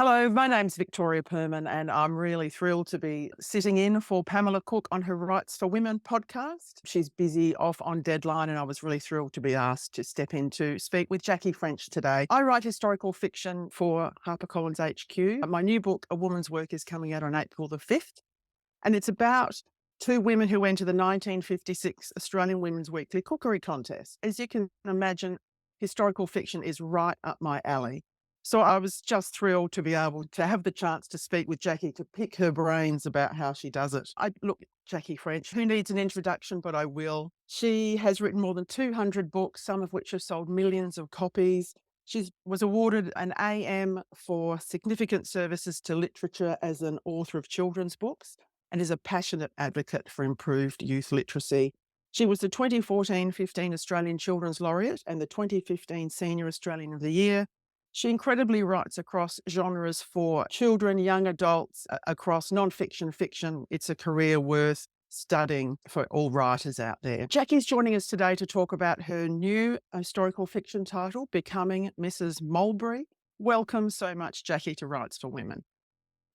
Hello, my name's Victoria Purman, and I'm really thrilled to be sitting in for Pamela Cook on her Rights for Women podcast. She's busy off on deadline, and I was really thrilled to be asked to step in to speak with Jackie French today. I write historical fiction for HarperCollins HQ. My new book, A Woman's Work, is coming out on April the 5th, and it's about two women who entered the 1956 Australian Women's Weekly Cookery Contest. As you can imagine, historical fiction is right up my alley. So I was just thrilled to be able to have the chance to speak with Jackie, to pick her brains about how she does it. Look, Jackie French, who needs an introduction, but I will. She has written more than 200 books, some of which have sold millions of copies. She was awarded an AM for significant services to literature as an author of children's books and is a passionate advocate for improved youth literacy. She was the 2014-15 Australian Children's Laureate and the 2015 Senior Australian of the Year. She incredibly writes across genres for children, young adults, across non-fiction, fiction. It's a career worth studying for all writers out there. Jackie's joining us today to talk about her new historical fiction title, Becoming Mrs Mulberry. Welcome so much, Jackie, to Rights for Women.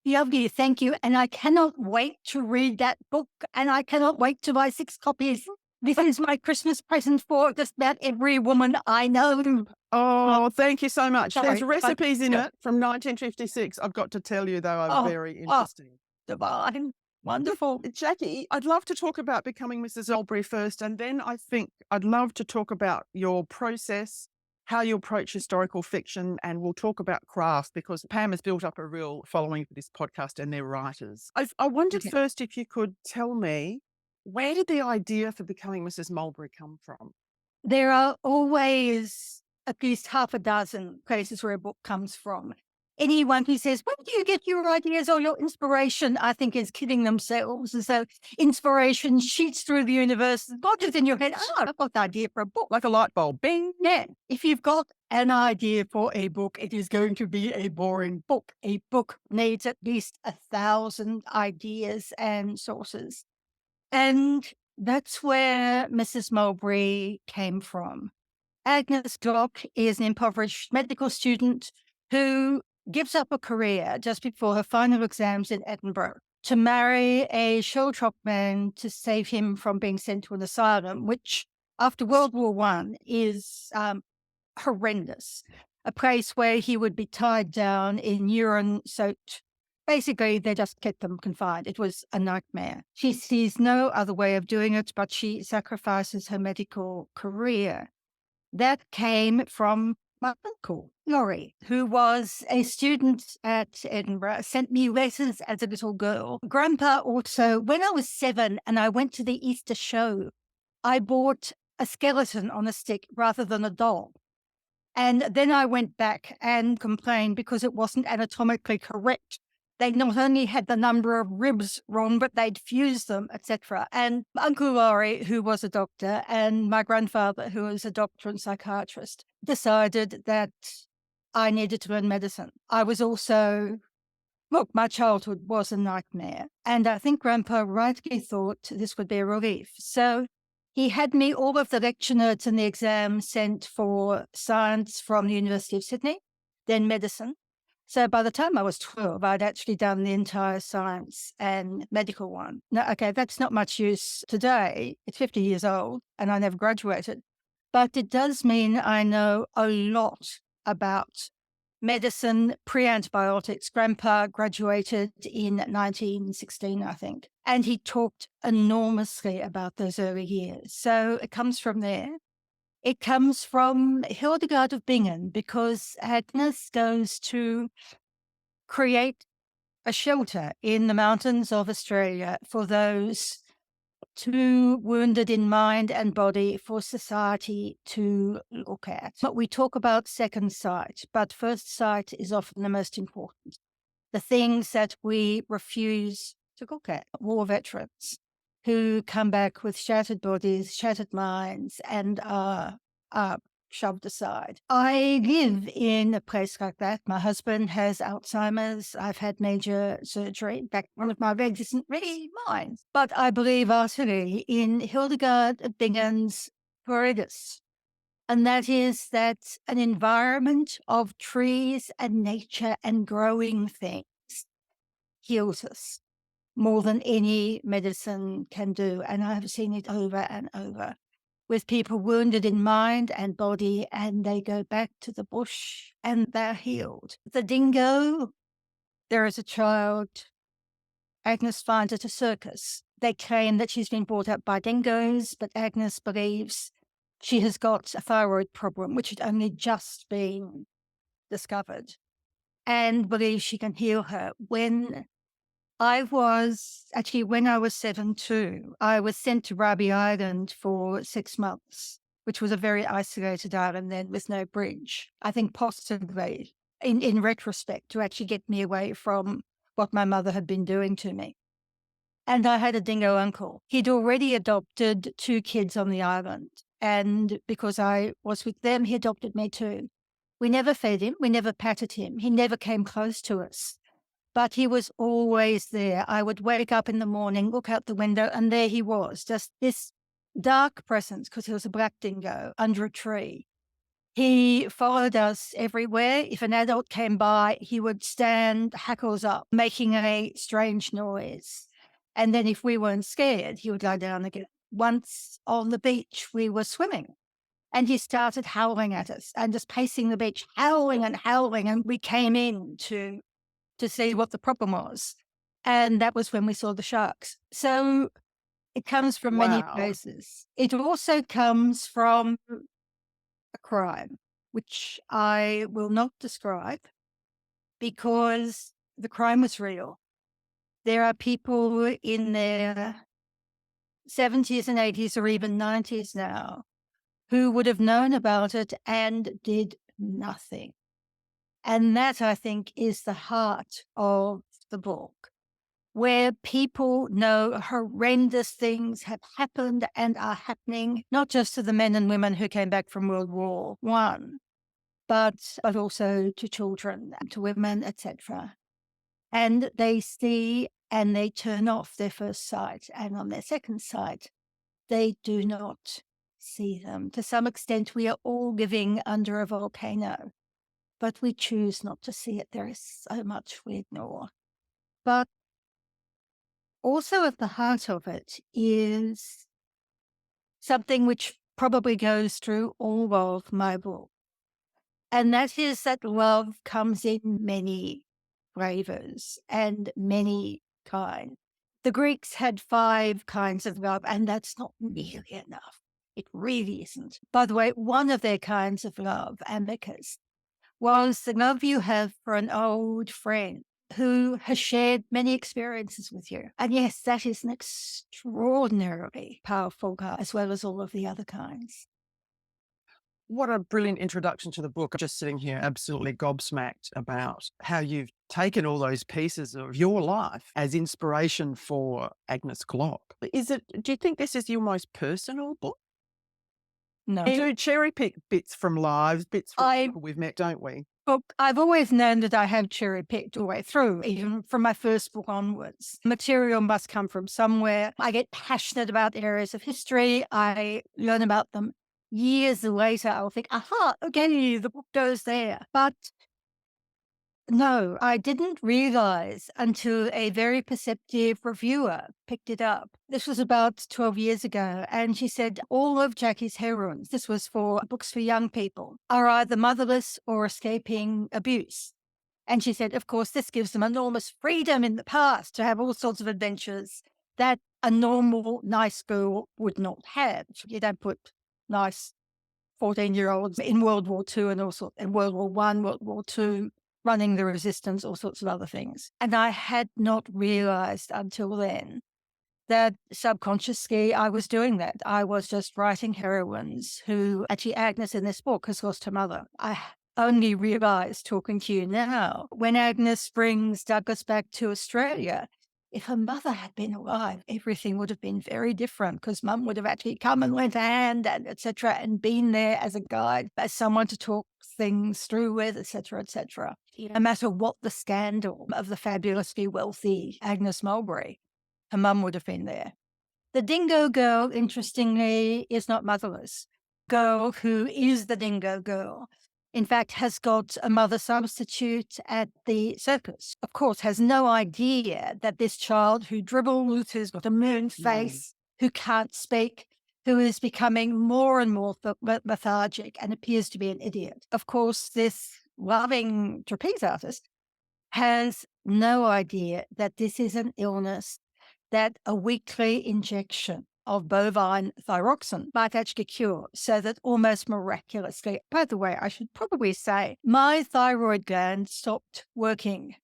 Lovely, thank you. And I cannot wait to read that book, and I cannot wait to buy 6 copies. This is my Christmas present for just about every woman I know. Oh, thank you so much. Sorry, There's recipes in it from 1956. I've got to tell you, though, are very interesting. Divine. Wonderful. Jackie, I'd love to talk about Becoming Mrs Mulberry first, and then I think I'd love to talk about your process, how you approach historical fiction, and we'll talk about craft because Pam has built up a real following for this podcast and their writers. I wondered Okay. first if you could tell me, where did the idea for Becoming Mrs Mulberry come from? There are always at least half a dozen places where a book comes from. Anyone who says, "Where do you get your ideas or your inspiration?" I think is kidding themselves. And so inspiration shoots through the universe, lodges in your head. Oh, I've got the idea for a book. Like a light bulb, bing. Yeah. If you've got an idea for a book, it is going to be a boring book. A book needs at least 1,000 ideas and sources. And that's where Mrs. Mulberry came from. Agnes Glock is an impoverished medical student who gives up a career just before her final exams in Edinburgh to marry a shell-shock man to save him from being sent to an asylum, which after World War I is horrendous. A place where he would be tied down in urine-soaked. Basically, they just kept them confined. It was a nightmare. She sees no other way of doing it, but she sacrifices her medical career. That came from my uncle, Laurie, who was a student at Edinburgh, sent me letters as a little girl. Grandpa also, when I was 7 and I went to the Easter show, I bought a skeleton on a stick rather than a doll. And then I went back and complained because it wasn't anatomically correct. They not only had the number of ribs wrong, but they'd fused them, etc. And Uncle Laurie, who was a doctor, and my grandfather, who was a doctor and psychiatrist, decided that I needed to learn medicine. I was also, look, my childhood was a nightmare. And I think Grandpa rightly thought this would be a relief. So he had me all of the lecture notes and the exam sent for science from the University of Sydney, then medicine. So by the time I was 12, I'd actually done the entire science and medical one. Now, okay, that's not much use today. It's 50 years old and I never graduated. But it does mean I know a lot about medicine, pre-antibiotics. Grandpa graduated in 1916, I think. And he talked enormously about those early years. So it comes from there. It comes from Hildegard of Bingen because Agnes goes to create a shelter in the mountains of Australia for those too wounded in mind and body for society to look at. But we talk about second sight, but first sight is often the most important. The things that we refuse to look at. War veterans who come back with shattered bodies, shattered minds, and are shoved aside. I live in a place like that. My husband has Alzheimer's. I've had major surgery. In fact, one of my legs isn't really mine. But I believe utterly in Hildegard of Bingen's Viridius. And that is that an environment of trees and nature and growing things heals us more than any medicine can do. And I have seen it over and over with people wounded in mind and body, and they go back to the bush and they're healed. The dingo, there is a child Agnes finds at a circus. They claim that she's been brought up by dingoes, but Agnes believes she has got a thyroid problem, which had only just been discovered, and believes she can heal her. When I was 7 too, I was sent to Rabi Island for 6 months, which was a very isolated island then with no bridge. I think possibly, in retrospect, to actually get me away from what my mother had been doing to me. And I had a dingo uncle. He'd already adopted 2 kids on the island. And because I was with them, he adopted me too. We never fed him. We never patted him. He never came close to us. But he was always there. I would wake up in the morning, look out the window, and there he was, just this dark presence, because he was a black dingo under a tree. He followed us everywhere. If an adult came by, he would stand hackles up, making a strange noise. And then if we weren't scared, he would lie down again. Once on the beach, we were swimming, and he started howling at us and just pacing the beach, howling and howling. And we came in to see what the problem was. And that was when we saw the sharks. So it comes from many Wow. places. It also comes from a crime, which I will not describe because the crime was real. There are people in their 70s and 80s or even 90s now who would have known about it and did nothing. And that, I think, is the heart of the book, where people know horrendous things have happened and are happening, not just to the men and women who came back from World War One, but also to children, to women, etc. And they see and they turn off their first sight. And on their second sight, they do not see them. To some extent, we are all living under a volcano, but we choose not to see it. There is so much we ignore. But also at the heart of it is something which probably goes through all of my book. And that is that love comes in many flavors and many kinds. The Greeks had 5 kinds of love, and that's not nearly enough. It really isn't. By the way, one of their kinds of love, amicus, was the love you have for an old friend who has shared many experiences with you. And yes, that is an extraordinarily powerful love, as well as all of the other kinds. What a brilliant introduction to the book. I'm just sitting here absolutely gobsmacked about how you've taken all those pieces of your life as inspiration for Agnes Glock. Do you think this is your most personal book? No, We do cherry pick bits from lives, bits from I people we've met, don't we? Well, I've always known that I have cherry picked all the way through, even from my first book onwards. Material must come from somewhere. I get passionate about areas of history. I learn about them years later. I'll think, aha, okay, the book goes there. But no, I didn't realize until a very perceptive reviewer picked it up. This was about 12 years ago. And she said, all of Jackie's heroines, this was for books for young people, are either motherless or escaping abuse. And she said, of course, this gives them enormous freedom in the past to have all sorts of adventures that a normal, nice girl would not have. You don't put nice 14-year-olds in World War II and all sorts, in World War I, World War II, running the resistance, all sorts of other things. And I had not realized until then that subconsciously I was doing that. I was just writing heroines who, actually Agnes in this book has lost her mother. I only realized talking to you now, when Agnes brings Douglas back to Australia, if her mother had been alive, everything would have been very different, because Mum would have actually come and lent a hand and etc. and been there as a guide, as someone to talk things through with, etc., etc. No matter what the scandal of the fabulously wealthy Agnes Mulberry, her mum would have been there. The dingo girl, interestingly, is not motherless. girl who is the dingo girl, in fact, has got a mother substitute at the circus. Of course, has no idea that this child who dribbles, who's got a moon Mm. face, who can't speak, who is becoming more and more lethargic and appears to be an idiot. Of course, this loving trapeze artist has no idea that this is an illness that a weekly injection of bovine thyroxine might actually cure, so that almost miraculously, by the way, I should probably say, my thyroid gland stopped working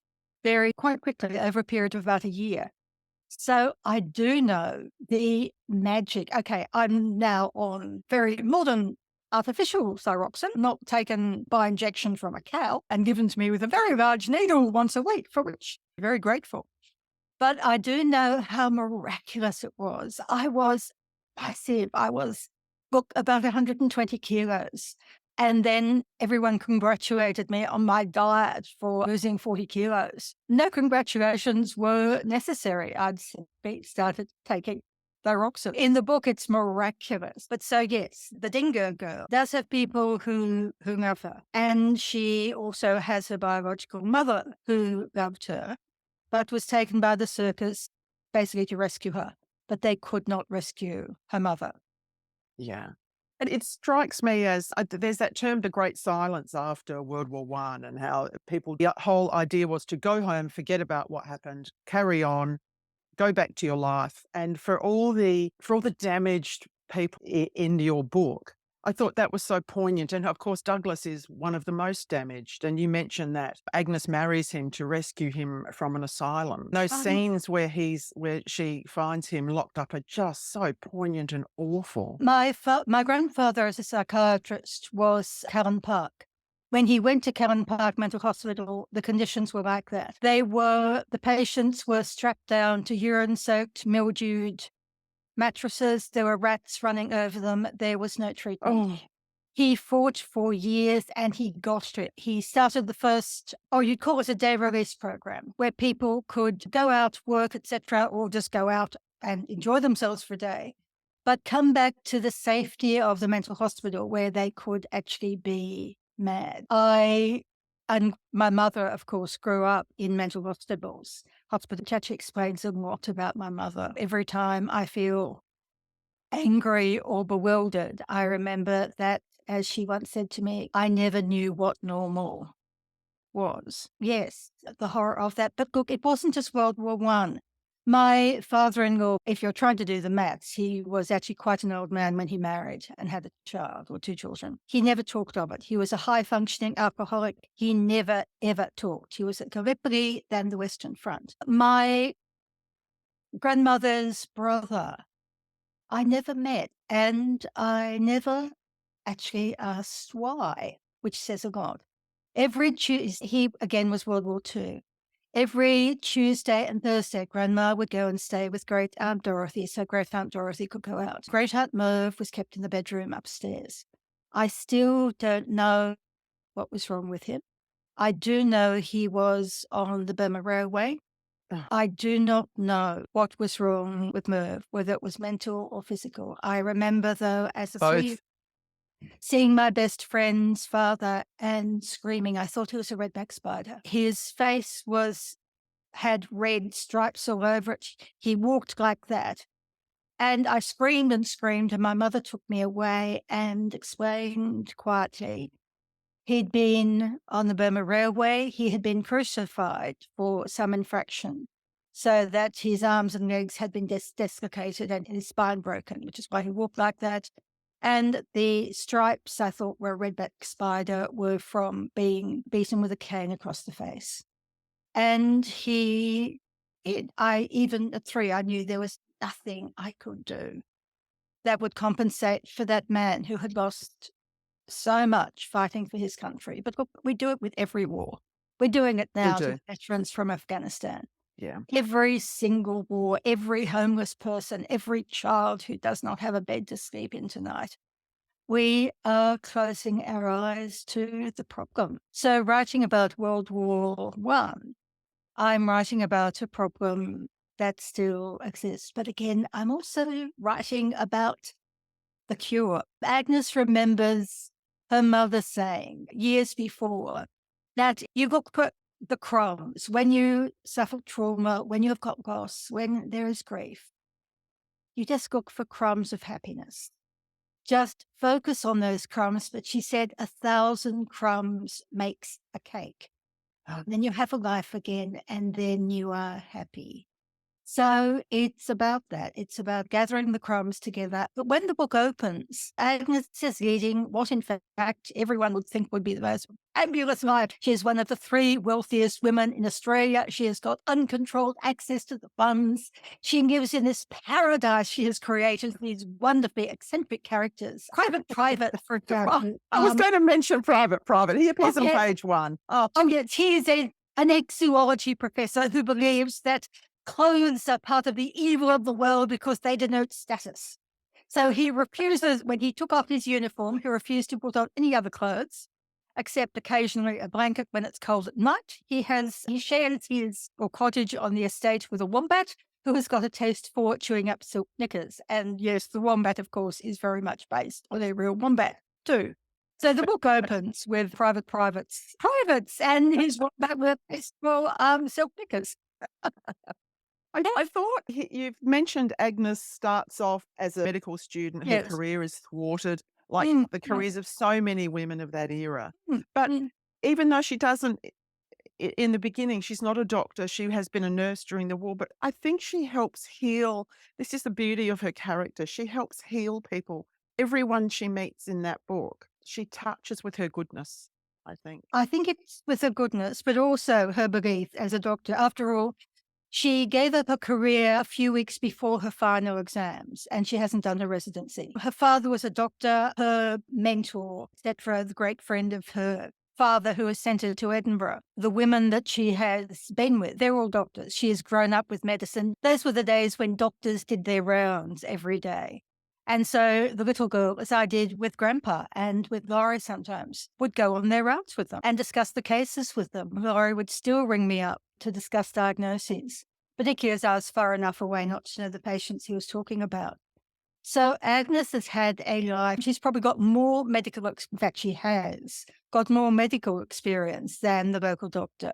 quite quickly over a period of about a year. So I do know the magic. Okay, I'm now on very modern artificial thyroxine, not taken by injection from a cow and given to me with a very large needle once a week, for which I'm very grateful. But I do know how miraculous it was. I was massive. I was, look, about 120 kilos. And then everyone congratulated me on my diet for losing 40 kilos. No congratulations were necessary. I'd started taking thyroxine. In the book, it's miraculous. But so, yes, the dingo girl does have people who love her. And she also has her biological mother who loved her, but was taken by the circus basically to rescue her. But they could not rescue her mother. Yeah. And it strikes me as there's that term, the Great Silence, after World War One, and how people, the whole idea was to go home, forget about what happened, carry on, go back to your life. And for all the damaged people in your book, I thought that was so poignant. And of course, Douglas is one of the most damaged. And you mentioned that Agnes marries him to rescue him from an asylum. Those scenes where she finds him locked up are just so poignant and awful. My grandfather, as a psychiatrist, was Callan Park. When he went to Callan Park Mental Hospital, the conditions were like that. The patients were strapped down to urine-soaked, mildewed mattresses. There were rats running over them. There was no treatment. Oh, He fought for years and he got it. He started the first, or you'd call it a day release program, where people could go out, work, etc., or just go out and enjoy themselves for a day, but come back to the safety of the mental hospital where they could actually be mad. And my mother, of course, grew up in mental hospitals. Chachi explains a lot about my mother. Every time I feel angry or bewildered, I remember that, as she once said to me, I never knew what normal was. Yes, the horror of that. But look, it wasn't just World War One. My father-in-law, if you're trying to do the maths, he was actually quite an old man when he married and had a child or two children. He never talked of it. He was a high-functioning alcoholic. He never, ever talked. He was at Gallipoli, then the Western Front. My grandmother's brother, I never met, and I never actually asked why, which says a lot. Every Tuesday, he again was World War II. Every Tuesday and Thursday, Grandma would go and stay with Great Aunt Dorothy, so Great Aunt Dorothy could go out. Great Aunt Merv was kept in the bedroom upstairs. I still don't know what was wrong with him. I do know he was on the Burma Railway. ugh, I do not know what was wrong with Merv, whether it was mental or physical. I remember, though, as a both. seeing my best friend's father and screaming. I thought he was a redback spider. His face had red stripes all over it. He walked like that. And I screamed and screamed, and my mother took me away and explained quietly. He'd been on the Burma Railway. He had been crucified for some infraction, so that his arms and legs had been dislocated and his spine broken, which is why he walked like that. And the stripes, I thought were a redback spider, were from being beaten with a cane across the face. And even at 3, I knew there was nothing I could do that would compensate for that man who had lost so much fighting for his country. But look, we do it with every war. We're doing it We now to do. the veterans from Afghanistan. Yeah. Every single war, every homeless person, every child who does not have a bed to sleep in tonight. We are closing our eyes to the problem. So writing about World War One, I'm writing about a problem that still exists. But again, I'm also writing about the cure. Agnes remembers her mother saying years before that you look for the crumbs when you suffer trauma, when you've got loss, when there is grief. You just look for crumbs of happiness. Just focus on those crumbs. But she said 1,000 crumbs makes a cake. Then you have a life again, and then you are happy. So it's about that. It's about gathering the crumbs together. But when the book opens, Agnes is leading what, in fact, everyone would think would be the most fabulous life. She is one of the 3 wealthiest women in Australia. She has got uncontrolled access to the funds. She lives in this paradise she has created, these wonderfully eccentric characters. Private, for example. I was going to mention Private. He appears on yes. page 1. Oh, yes, he is an ex-zoology professor who believes that clothes are part of the evil of the world because they denote status. So he refuses, when he took off his uniform, he refused to put on any other clothes, except occasionally a blanket when it's cold at night. He shares his cottage on the estate with a wombat who has got a taste for chewing up silk knickers. And yes, the wombat, of course, is very much based on a real wombat too. So the book opens with privates, and his wombat with silk knickers. I thought you've mentioned Agnes starts off as a medical student. Her Yes. career is thwarted, like the Yes. careers of so many women of that era. Mm, But mm. even though she doesn't, in the beginning, she's not a doctor. She has been a nurse during the war, but I think she helps heal. This is the beauty of her character. She helps heal people. Everyone she meets in that book, she touches with her goodness, I think. I think it's with her goodness, but also her belief as a doctor. After all, she gave up her career a few weeks before her final exams, and she hasn't done her residency. Her father was a doctor, her mentor, etc., the great friend of her father who has sent her to Edinburgh. The women that she has been with, they're all doctors. She has grown up with medicine. Those were the days when doctors did their rounds every day. And so the little girl, as I did with Grandpa and with Laurie sometimes, would go on their rounds with them and discuss the cases with them. Laurie would still ring me up to discuss diagnoses, particularly as I was far enough away not to know the patients he was talking about. So Agnes has had a life. She's probably got more medical, in fact, she has got more medical experience than the local doctor.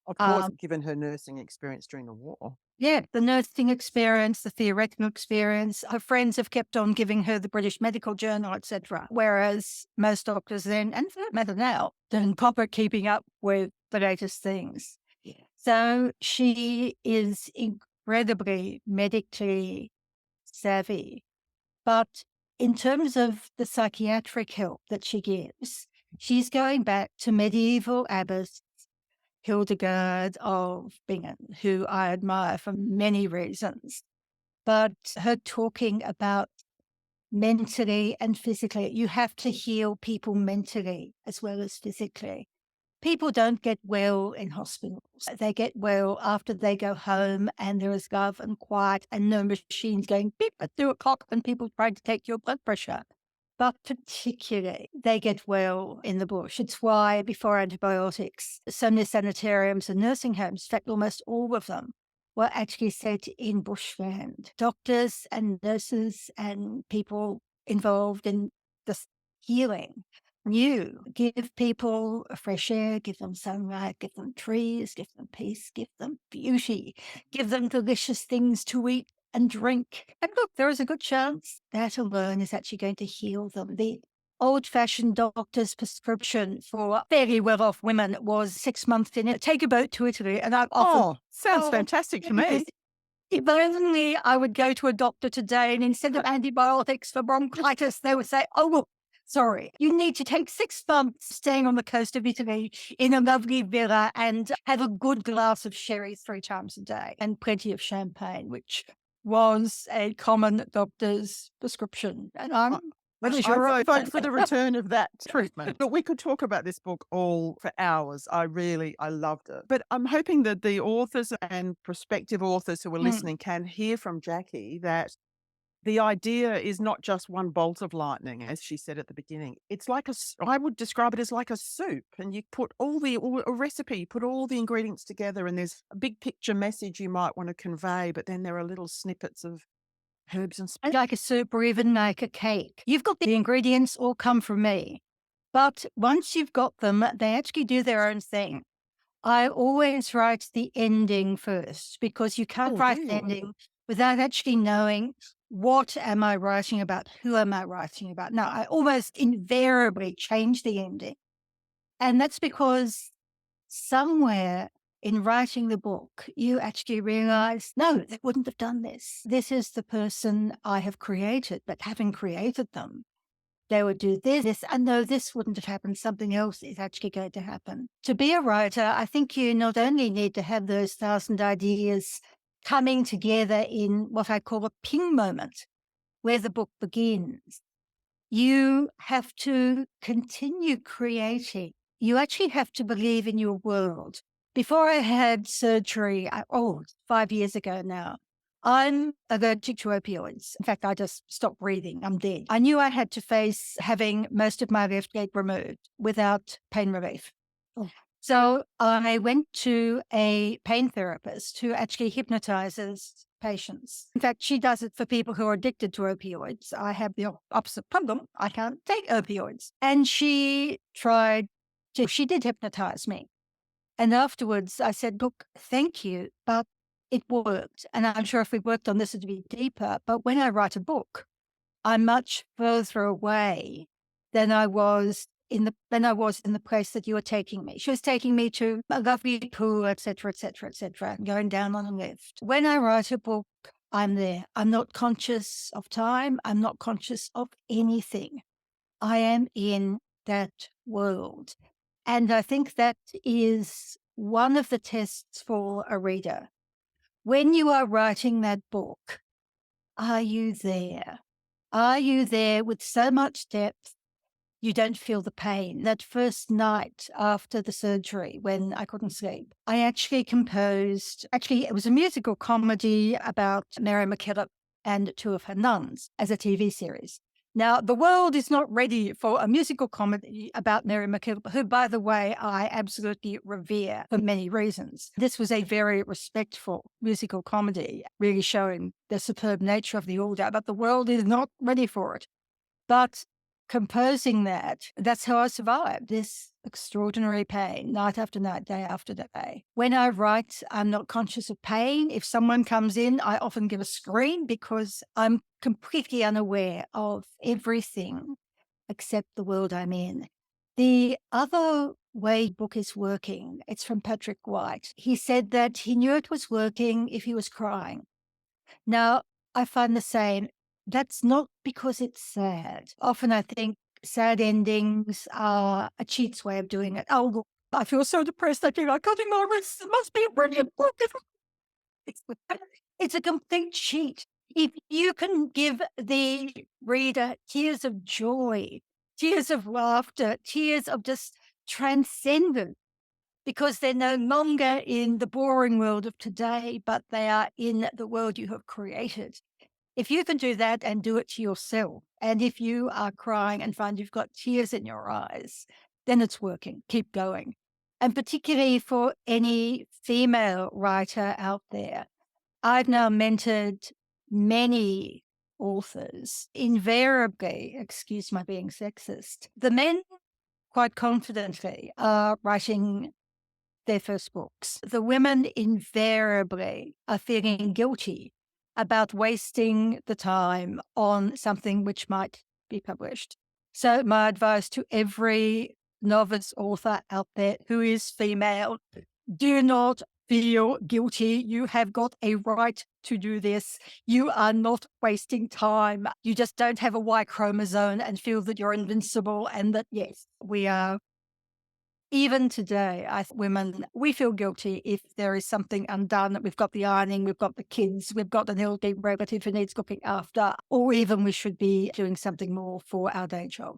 Of course, given her nursing experience during the war. Yeah, the nursing experience, the theoretical experience. Her friends have kept on giving her the British Medical Journal, etc. Whereas most doctors then, and for that matter now, don't bother keeping up with the latest things. Yeah. So she is incredibly medically savvy. But in terms of the psychiatric help that she gives, she's going back to medieval abbots Hildegard of Bingen, who I admire for many reasons. But her talking about mentally and physically, you have to heal people mentally as well as physically. People don't get well in hospitals. They get well after they go home and there is love and quiet and no machines going beep at 2 o'clock and people trying to take your blood pressure. But particularly, they get well in the bush. It's why before antibiotics, so many sanitariums and nursing homes, in fact, almost all of them, were actually set in bushland. Doctors and nurses and people involved in this healing knew, give people fresh air, give them sunlight, give them trees, give them peace, give them beauty, give them delicious things to eat and drink. And look, there is a good chance that alone is actually going to heal them. The old-fashioned doctor's prescription for very well-off women was 6 months in it. Take a boat to Italy. And I've often... Sounds fantastic to me. If only I would go to a doctor today and instead of antibiotics for bronchitis, they would say, oh, look, sorry, you need to take 6 months staying on the coast of Italy in a lovely villa and have a good glass of sherry 3 times a day and plenty of champagne, which was a common doctor's prescription. And I'm really sure I vote for the return of that treatment. But we could talk about this book all for hours. I loved it. But I'm hoping that the authors and prospective authors who are listening can hear from Jackie that the idea is not just one bolt of lightning, as she said at the beginning. It's like I would describe it as like a soup, and you put a recipe, put all the ingredients together, and there's a big picture message you might want to convey, but then there are little snippets of Herbs and I like a soup or even make a cake. You've got the ingredients all come from me. But once you've got them, they actually do their own thing. I always write the ending first because you can't Oh, do write the you? ending without actually knowing what am I writing about? Who am I writing about? Now, I almost invariably change the ending. And that's because somewhere in writing the book, you actually realize, no, they wouldn't have done this. This is the person I have created, but having created them, they would do this, and no, this wouldn't have happened. Something else is actually going to happen. To be a writer, I think you not only need to have those 1,000 ideas coming together in what I call a ping moment, where the book begins. You have to continue creating. You actually have to believe in your world. Before I had surgery, 5 years ago now, I'm allergic to opioids. In fact, I just stopped breathing. I'm dead. I knew I had to face having most of my left leg removed without pain relief. Oh, So I went to a pain therapist who actually hypnotizes patients. In fact, she does it for people who are addicted to opioids. I have the opposite problem. I can't take opioids. And she did hypnotize me. And afterwards I said, look, thank you, but it worked. And I'm sure if we worked on this, it'd be deeper. But when I write a book, I'm much further away than I was in the place that you were taking me. She was taking me to a lovely pool, etc., etc., etc., going down on a lift. When I write a book, I'm there. I'm not conscious of time. I'm not conscious of anything. I am in that world. And I think that is one of the tests for a reader. When you are writing that book, are you there? Are you there with so much depth you don't feel the pain? That first night after the surgery when I couldn't sleep, I actually it was a musical comedy about Mary MacKillop and two of her nuns as a TV series. Now, the world is not ready for a musical comedy about Mary MacKillop, who, by the way, I absolutely revere for many reasons. This was a very respectful musical comedy, really showing the superb nature of the order, but the world is not ready for it. But composing that's how I survived this extraordinary pain, night after night, day after day. When I write, I'm not conscious of pain. If someone comes in, I often give a scream because I'm completely unaware of everything except the world I'm in. The other way book is working, it's from Patrick White. He said that he knew it was working if he was crying. Now, I find the same. That's not because it's sad. Often I think sad endings are a cheat's way of doing it. Oh, look, I feel so depressed. I feel like cutting my wrists. It must be a brilliant book. It's a complete cheat. If you can give the reader tears of joy, tears of laughter, tears of just transcendence, because they're no longer in the boring world of today, but they are in the world you have created. If you can do that and do it to yourself, and if you are crying and find you've got tears in your eyes, then it's working. Keep going. And particularly for any female writer out there, I've now mentored many authors. Invariably, excuse my being sexist, the men quite confidently are writing their first books. The women invariably are feeling guilty about wasting the time on something which might be published. So my advice to every novice author out there who is female, do not feel guilty. You have got a right to do this. You are not wasting time. You just don't have a Y chromosome and feel that you're invincible and that, yes, we are. Even today, women, we feel guilty if there is something undone. We've got the ironing, we've got the kids, we've got an elderly relative who needs looking after, or even we should be doing something more for our day job.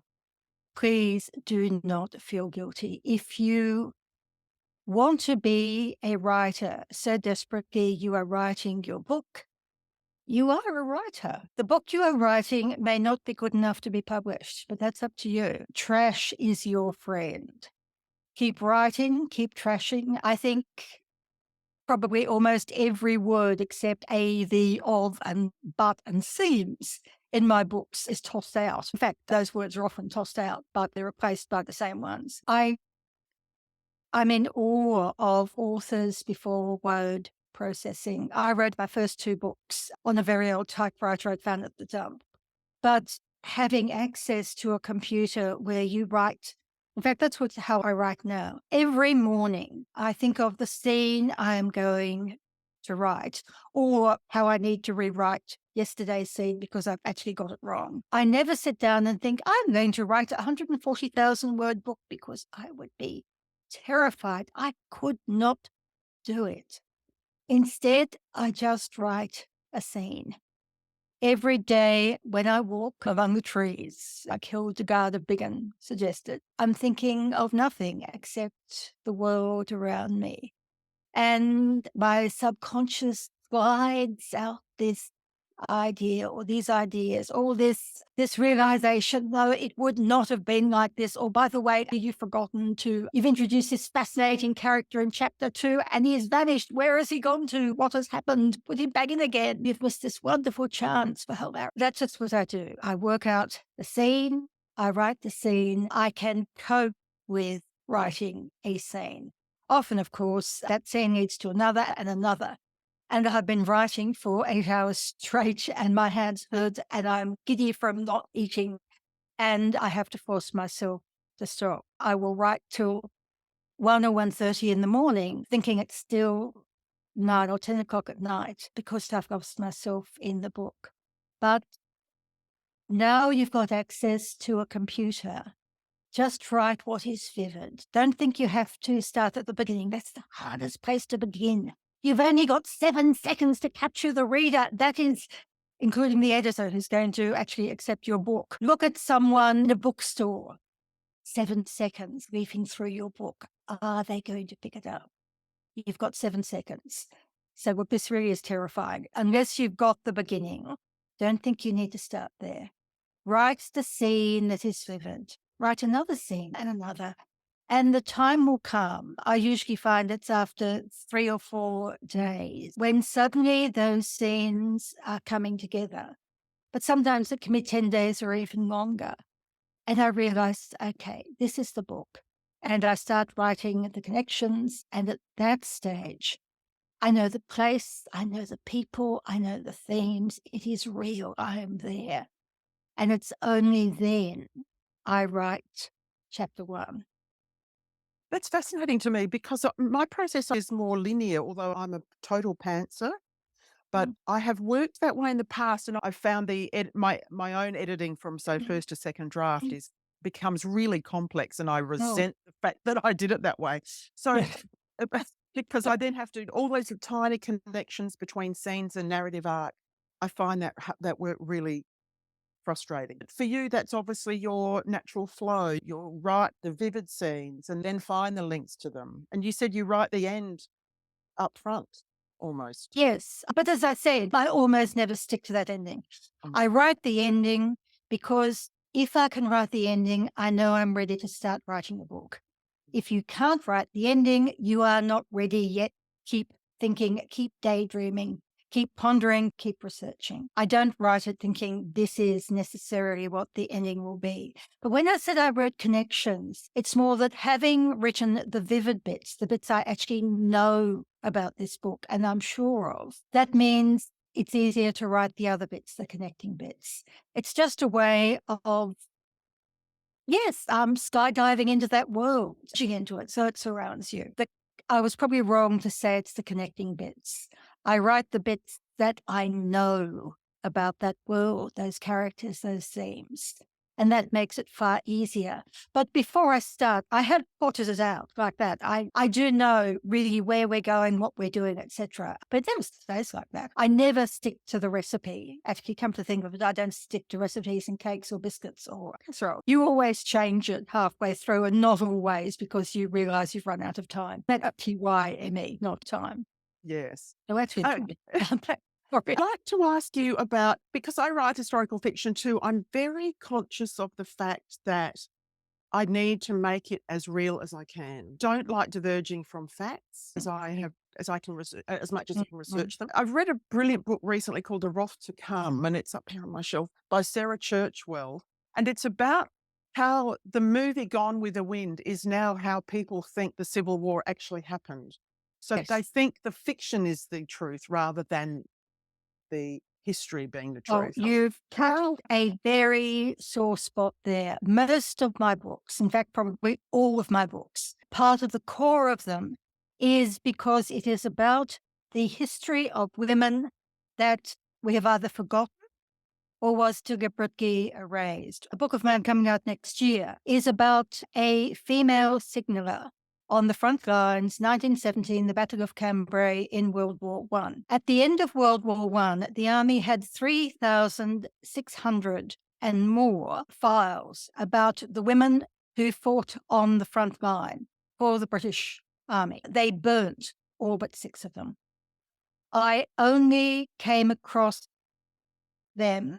Please do not feel guilty. If you want to be a writer so desperately you are writing your book, you are a writer. The book you are writing may not be good enough to be published, but that's up to you. Trash is your friend. Keep writing, keep trashing. I think probably almost every word except a, the, of, and but, and seems in my books is tossed out. In fact, those words are often tossed out, but they're replaced by the same ones. I'm in awe of authors before word processing. I wrote my first 2 books on a very old typewriter I'd found at the dump. But having access to a computer where you write, in fact, that's how I write now. Every morning, I think of the scene I am going to write or how I need to rewrite yesterday's scene because I've actually got it wrong. I never sit down and think I'm going to write a 140,000 word book because I would be terrified. I could not do it. Instead, I just write a scene. Every day when I walk among the trees, like Hildegard of Bingen suggested, I'm thinking of nothing except the world around me. And my subconscious glides out this idea or these ideas or this realization, no, it would not have been like this. Or by the way, you've introduced this fascinating character in chapter 2 and he has vanished. Where has he gone to? What has happened? Put him back in again. You've missed this wonderful chance for Hilary. That's just what I do. I work out the scene. I write the scene. I can cope with writing a scene. Often, of course, that scene leads to another and another. And I've been writing for 8 hours straight and my hands hurt and I'm giddy from not eating and I have to force myself to stop. I will write till 1 or 1:30 in the morning thinking it's still 9 or 10 o'clock at night because I've lost myself in the book. But now you've got access to a computer. Just write what is vivid. Don't think you have to start at the beginning. That's the hardest place to begin. You've only got 7 seconds to capture the reader. That is, including the editor who's going to actually accept your book. Look at someone in a bookstore. 7 seconds leafing through your book. Are they going to pick it up? You've got 7 seconds. So what this really is terrifying. Unless you've got the beginning, don't think you need to start there. Write the scene that is vivid. Write another scene and another. And the time will come. I usually find it's after 3 or 4 days when suddenly those scenes are coming together. But sometimes it can be 10 days or even longer. And I realized, okay, this is the book. And I start writing the connections. And at that stage, I know the place, I know the people, I know the themes. It is real. I am there. And it's only then I write chapter 1. That's fascinating to me because my process is more linear, although I'm a total pantser. But Mm. I have worked that way in the past, and I've found my own editing from, say, Mm. first to second draft becomes really complex, and I Oh, resent the fact that I did it that way. So, yeah. because I then have to all those tiny connections between scenes and narrative arc, I find that work really frustrating. For you, that's obviously your natural flow. You'll write the vivid scenes and then find the links to them. And you said you write the end up front almost. Yes. But as I said, I almost never stick to that ending. Mm. I write the ending because if I can write the ending, I know I'm ready to start writing a book. If you can't write the ending, you are not ready yet. Keep thinking, keep daydreaming, keep pondering, keep researching. I don't write it thinking this is necessarily what the ending will be. But when I said I wrote connections, it's more that having written the vivid bits, the bits I actually know about this book and I'm sure of, that means it's easier to write the other bits, the connecting bits. It's just a way of, yes, skydiving into that world, into it, so it surrounds you. I was probably wrong to say it's the connecting bits. I write the bits that I know about that world, those characters, those themes. And that makes it far easier. But before I start, I had plotted it out like that. I do know really where we're going, what we're doing, etc. But it never stays like that. I never stick to the recipe. Actually, come to think of it, I don't stick to recipes in cakes or biscuits or casserole. You always change it halfway through, and not always because you realize you've run out of time. That TYME, not time. Yes. So that's Oh, it. I'd like to ask you about, because I write historical fiction too, I'm very conscious of the fact that I need to make it as real as I can. Don't like diverging from facts, as I have as I can as much as I can Mm. research them. I've read a brilliant book recently called The Wrath to Come, and it's up here on my shelf by Sarah Churchwell, and it's about how the movie Gone with the Wind is now how people think the Civil War actually happened. So they Yes. think the fiction is the truth rather than the history being the Oh, truth. you've touched a very sore spot there. Most of my books, in fact, probably all of my books, part of the core of them is because it is about the history of women that we have either forgotten or was deliberately erased. A book of mine coming out next year is about a female signaller on the front lines, 1917, the Battle of Cambrai in World War One. At the end of World War One, the army had 3,600 and more files about the women who fought on the front line for the British Army. They burnt all but 6 of them. I only came across them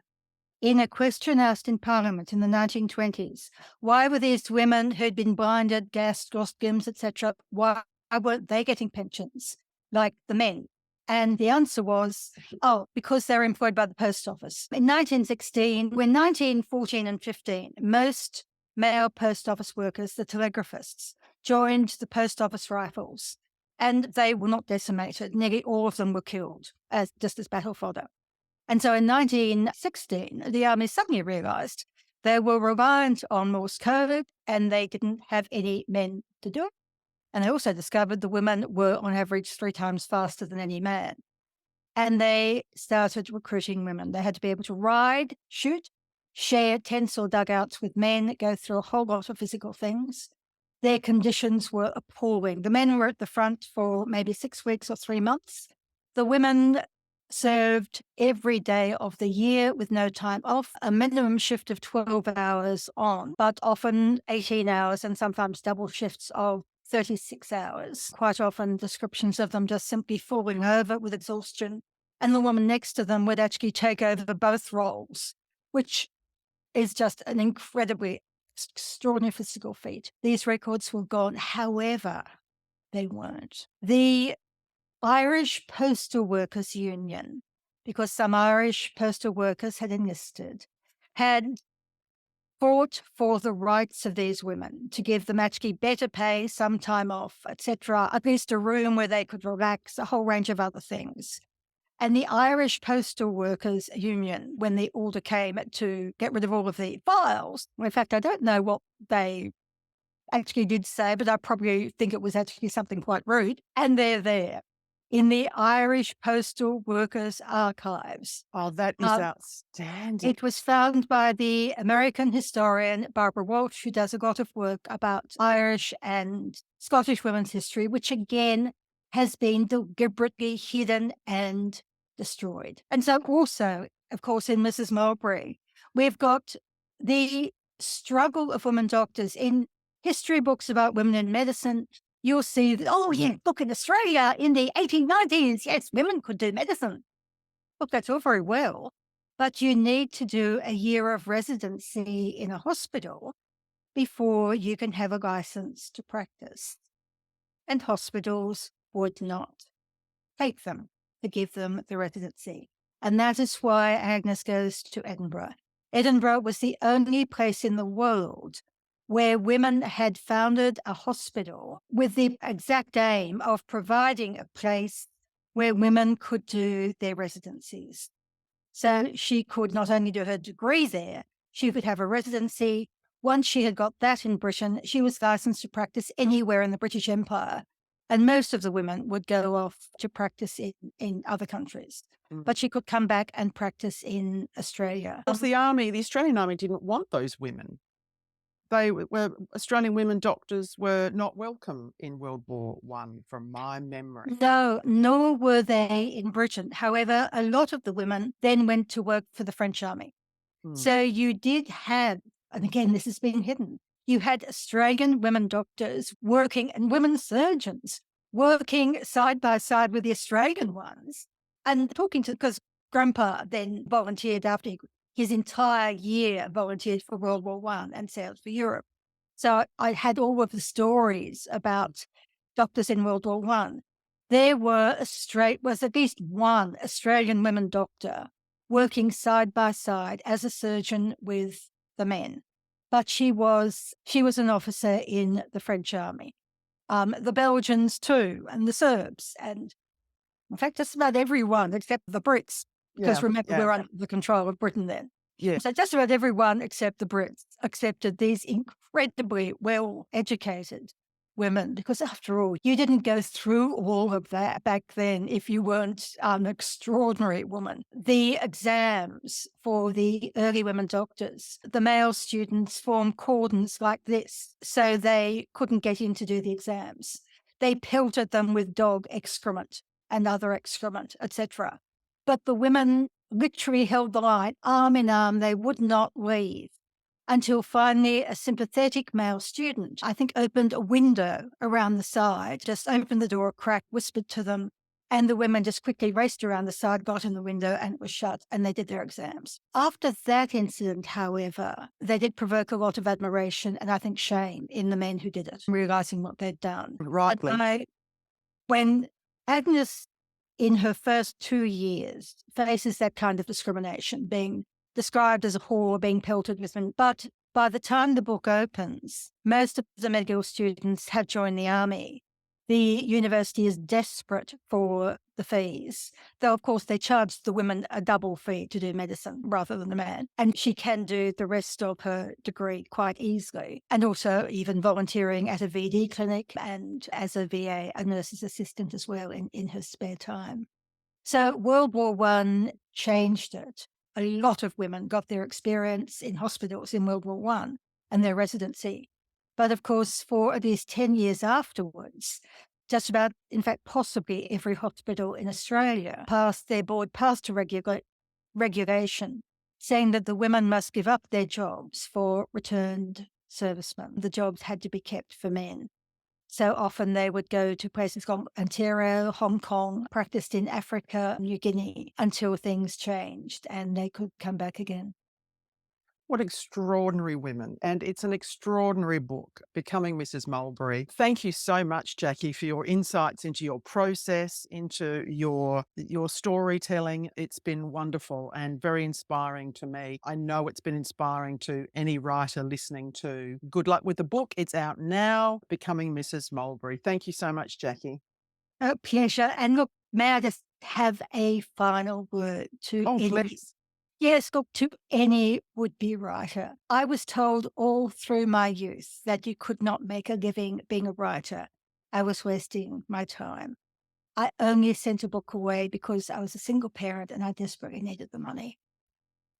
in a question asked in Parliament in the 1920s. Why were these women who'd been blinded, gassed, lost limbs, etc., why weren't they getting pensions like the men? And the answer was, oh, because they're employed by the post office. In 1916, when 1914 and 15, most male post office workers, the telegraphists, joined the post office rifles, and they were not decimated. Nearly all of them were killed just as battle fodder. And so in 1916, the army suddenly realized they were reliant on Morse code and they didn't have any men to do it. And they also discovered the women were on average 3 times faster than any man. And they started recruiting women. They had to be able to ride, shoot, share tents or dugouts with men, go through a whole lot of physical things. Their conditions were appalling. The men were at the front for maybe 6 weeks or 3 months. The women served every day of the year with no time off, a minimum shift of 12 hours on, but often 18 hours and sometimes double shifts of 36 hours. Quite often descriptions of them just simply falling over with exhaustion. And the woman next to them would actually take over both roles, which is just an incredibly extraordinary physical feat. These records were gone. However, they weren't. The Irish Postal Workers Union, because some Irish postal workers had enlisted, had fought for the rights of these women to give them actually better pay, some time off, etc., at least a room where they could relax, a whole range of other things. And the Irish Postal Workers Union, when the order came to get rid of all of the files, in fact, I don't know what they actually did say, but I probably think it was actually something quite rude. And they're there in the Irish Postal Workers Archives. Oh, that is outstanding. It was found by the American historian Barbara Walsh, who does a lot of work about Irish and Scottish women's history, which again has been deliberately hidden and destroyed. And so also, of course, in Mrs Mulberry, we've got the struggle of women doctors in history books about women in medicine. You'll see that, oh yeah, look, in Australia in the 1890s, yes, women could do medicine. Look, that's all very well, but you need to do a year of residency in a hospital before you can have a license to practice. And hospitals would not take them to give them the residency. And that is why Agnes goes to Edinburgh. Edinburgh was the only place in the world where women had founded a hospital with the exact aim of providing a place where women could do their residencies. So she could not only do her degree there, she could have a residency. Once she had got that in Britain, she was licensed to practice anywhere in the British Empire. And most of the women would go off to practice in other countries. But she could come back and practice in Australia. Of course, the Australian Army didn't want those women. Australian women doctors were not welcome in World War One, from my memory. No, nor were they in Britain. However, a lot of the women then went to work for the French army. So you did have, and again, this has been hidden, you had Australian women doctors working and women surgeons working side by side with the Australian ones and talking to, because Grandpa then volunteered after his entire year volunteered for World War One and sailed for Europe. So I had all of the stories about doctors in World War One. There was at least one Australian women doctor working side by side as a surgeon with the men. But she was an officer in the French army, the Belgians too, and the Serbs, and in fact, just about everyone except the Brits, because Yeah, remember, yeah, we're under the control of Britain then. yeah. So just about everyone except the Brits accepted these incredibly well educated women, because after all, you didn't go through all of that back then if you weren't an extraordinary woman. The exams for the early women doctors, the male students formed cordons like this so they couldn't get in to do the exams. They pelted them with dog excrement and other excrement, etc. But the women literally held the line, arm in arm. They would not leave until finally a sympathetic male student, I think, opened a window around the side, just opened the door a crack, whispered to them, and the women just quickly raced around the side, got in the window, and it was shut, and they did their exams. After that incident, however, they did provoke a lot of admiration and I think shame in the men who did it, realizing what they'd done. And Rightly. when Agnes, in her first 2 years, faces that kind of discrimination, being described as a whore, being pelted with them. But by the time the book opens, most of the medical students have joined the army. The university is desperate for the fees, though, of course, they charge the women a double fee to do medicine rather than the man. And she can do the rest of her degree quite easily. And also even volunteering at a VD clinic and as a VA, a nurse's assistant as well in her spare time. So World War One changed it. A lot of women got their experience in hospitals in World War One and their residency. But of course, for at least 10 years afterwards, just about, in fact, possibly every hospital in Australia passed a regulation saying that the women must give up their jobs for returned servicemen. The jobs had to be kept for men. So often they would go to places called Ontario, Hong Kong, practiced in Africa, New Guinea, until things changed and they could come back again. What extraordinary women. And it's an extraordinary book, Becoming Mrs Mulberry. Thank you so much, Jackie, for your insights into your process, into your storytelling. It's been wonderful and very inspiring to me. I know it's been inspiring to any writer listening to. Good luck with the book. It's out now, Becoming Mrs Mulberry. Thank you so much, Jackie. Oh, pleasure. And look, may I just have a final word to Oh, any. please. Yes, look, to any would-be writer. I was told all through my youth that you could not make a living being a writer. I was wasting my time. I only sent a book away because I was a single parent and I desperately needed the money.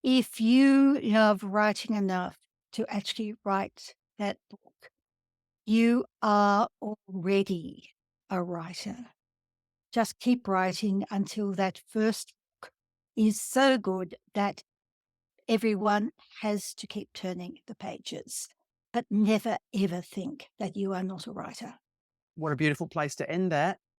If you love writing enough to actually write that book, you are already a writer. Just keep writing until that first book is so good that everyone has to keep turning the pages. But never, ever think that you are not a writer. What a beautiful place to end that.